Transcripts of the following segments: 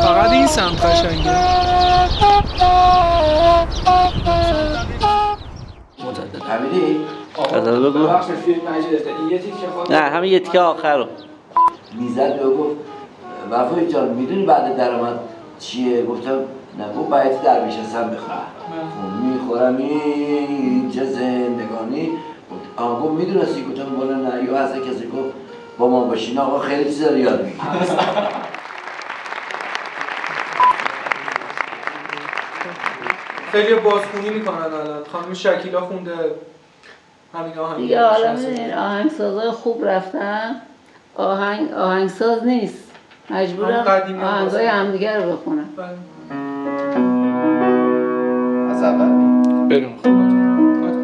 فقط این سمت قشنگه. حمیدی؟ نه همین یه تیکه آخر رو میزد و گفت وفای جان میدونی بعد درآمد چیه؟ گفتم نه گفت باید در میشه سم بخورم میخورم این چه زندگانی. گفت میدونستی؟ گفتم بالا نه یا هست کسی گفت با ما باشین آقا خیلی چیزا رو یاد میگیری. خیلی بازخونی میکنن الان. خانم شکیلا خونده همین آهنگ دیگه حالا میدونین آهنگسازای خوب رفتن، آهنگساز نیست، مجبورم آهنگای همدیگه رو بخونم. از اول بریم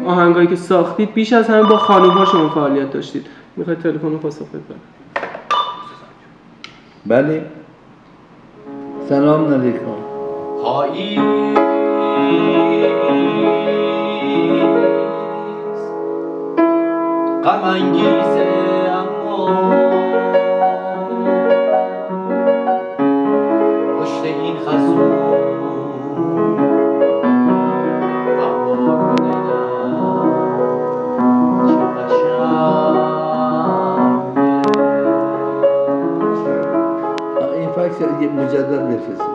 آهنگایی که ساختید بیش از همه با خانوما شما فعالیت داشتید. میخواید تلفن رو پاسخ بدید؟ بله سلام علیکم. پاییز غم انگیزه اما پشت این خزون این فکس یه مجدد بفرستید.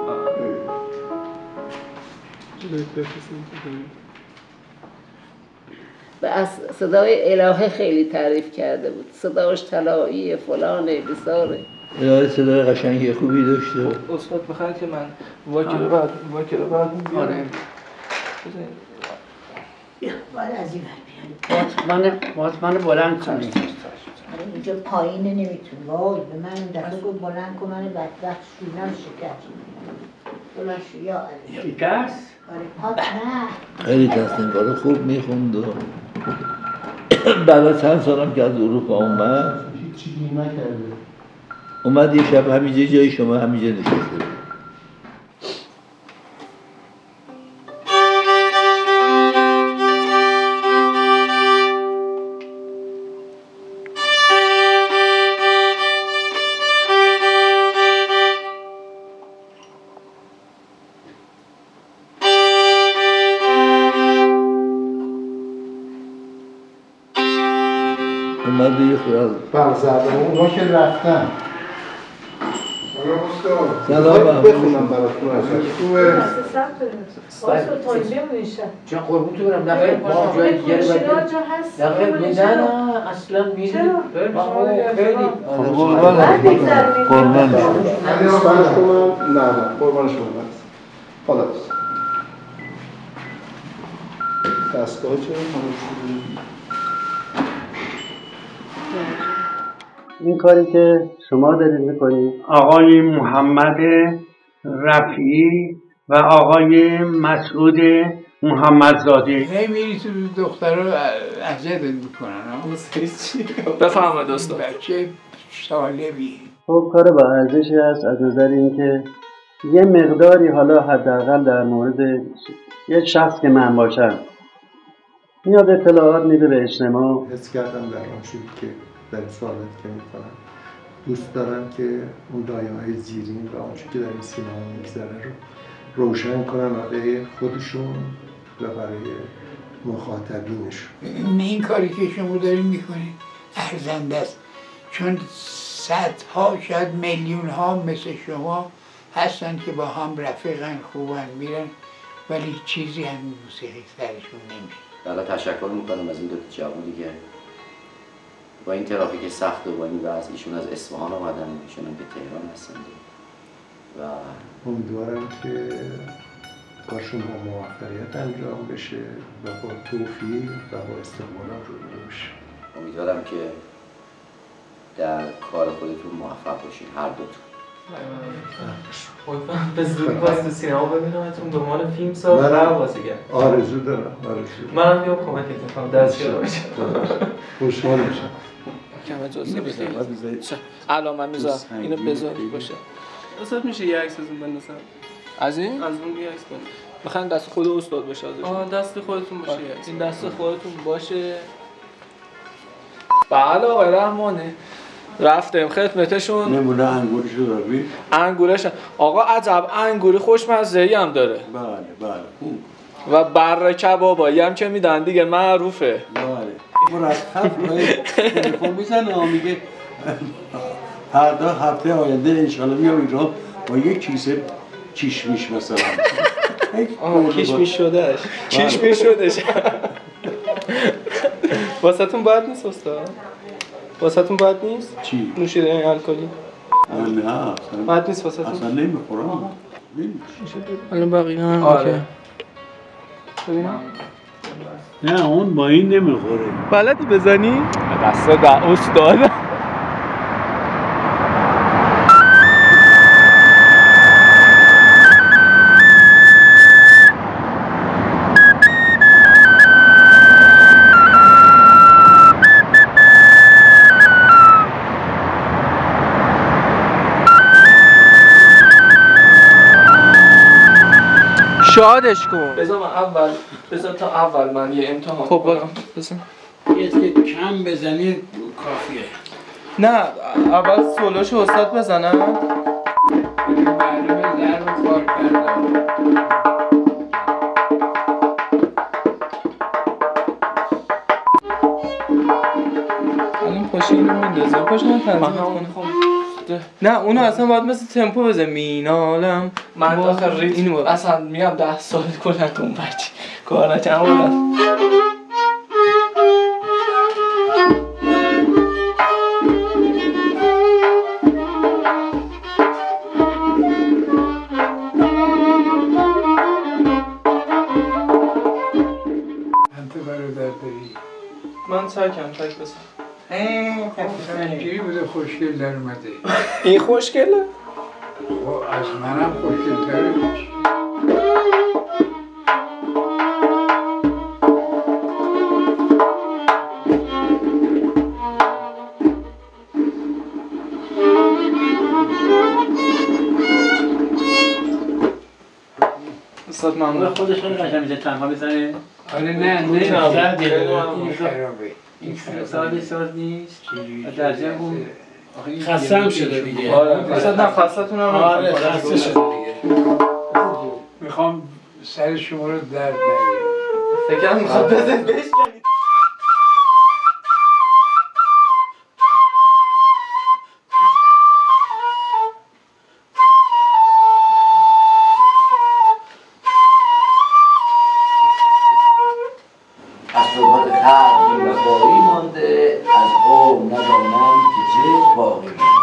از صدای الهه خیلی تعریف کرده بود، صداش طلایی فلانه بساره. الهه صدای قشنگی خوبی داشته. استاد بخواید که من واکر رو بعد بیارم. باید از این بیاری باتمن بلند کنی. اینجا پایینه نمیتون. وای به من این دفعه گفت بلند کن، من بدبخت شونم شکست. بلند شو یا علی شکست؟ آره پات نه خیلی تصنیف‌ها خوب میخوند و بعد از چند سالم که از اروپا اومد هیچی نکرده. اومد یه شب همینجا جای شما همینجا نشسته بود. اومد یه خورد برزرده اونا که رفتن. سلام بخونم براتون ازش خوبه. چون قربون تو برم نخیر ما جای دیگه رو نخیر نه اصلا میدونی خیلی قربان نه قربان شما حالا دستگاه چه؟ این کاری که شما دارید میکنید آقای محمد رفیعی و آقای مسعود محمدزاده هی میری تو دخترها اذیت میکنن. بفهمید استاد. بچه سالمی. خب کار با ارزشی است از نظر اینکه یه مقداری حالا حداقل در مورد یک شخص که من باشم میاد اطلاعات میده به اجتماع. حس کردم در آن شدی که در سوالات که میکنم دوست دارم که اون دایه‌های زیرین و آنچه که در این سینما میگذره رو روشن کنن برای خودشون و برای مخاطبینشون. این کاری که شما دارین میکنین ارزنده است، چون صدها شاید میلیون ها مثل شما هستن که با هم رفیقن خوبن میرن ولی چیزی هم موسیقی سرشون نمیشه. حالا تشکر میکنم از این دو جوانی که با این ترافیک سخت و با این وضع ایشون از اصفهان آمدن، ایشون هم به تهران هستند و امیدوارم که کارشون با موفقیت انجام بشه و با توفیق و با استقبالات روبرو بشه. امیدوارم که در کار خودتون موفق باشین هر دوتون. امیدوارم به زودی باز تو سینما ببینمتون به عنوان فیلم ساز و بازیگر. آرزو دارم. منم بیام کمکت میکنم دستیار باشم. خوشحال میشم. کم اجازه بدید. الان من میذارم اینو بذارید باشه. استاد میشه یه عکس از اون بندازم؟ از این؟ از اون یه عکس بندازم. بخواید دست خود استاد باشه ازش. دست خودتون باشه یه عکس. این دست خودتون باشه. بله آقای رحمانی رفتیم خدمتشون. نمونه انگورش رو داری؟ انگورش آقا عجب انگوری خوشمزه‌ای هم داره. بله خوب. و بره کبابایی هم که میدن دیگه معروفه. بله مرتب تلفن میزنه میگه فردا هفته آینده انشالله میام ایران با یک کیسه کیشمیش مثلا. کیشمیش شدهش. کیشمیش شدهش. واسهتون بد نیست استاد؟ واسهتون بد نیست؟ چی؟ نوشیدنی الکلی؟ نه بد نیست واسهتون؟ اصلا نمیخورم. الان بقیه هم آره. ببینم. نه اون با این نمیخوره. بلدی بزنی؟ دست استاد. شادش کن. بذار تا اول من یه امتحان خب کنم. بزن. یه که کم بزنید کافیه. نه اول سولوشو استاد بزنم. معلومه ضرب کار کرده. الان پاشه اینو میندازم. پاشه من تنظیم کنم. نه اونو اصلا باید مثل تمپو بزن. مینالم من آخر ریتم اصلا میام 10 سال کنن اون بچه کار نکنم بودن. انت برادر داری؟ من تک بزن. اینجوری بوده خوشگل در اومده. این خوشگله؟ خب از منم خوشگل تره. استاد ممنون. خودش خیلی قشنگ میشه تنها بزنه. آره نه این خرابه. این ساز نیست. در ضمن اون خسته هم شده دیگه. آره استاد نه خستتون هم آره خسته شده دیگه. میخوام سر شما رو درد نگیرم. فکرم میخواد بزن بشکنید. از صحبت خلق بی وفایی مانده، از قوم ندانم که چه باقی مانده.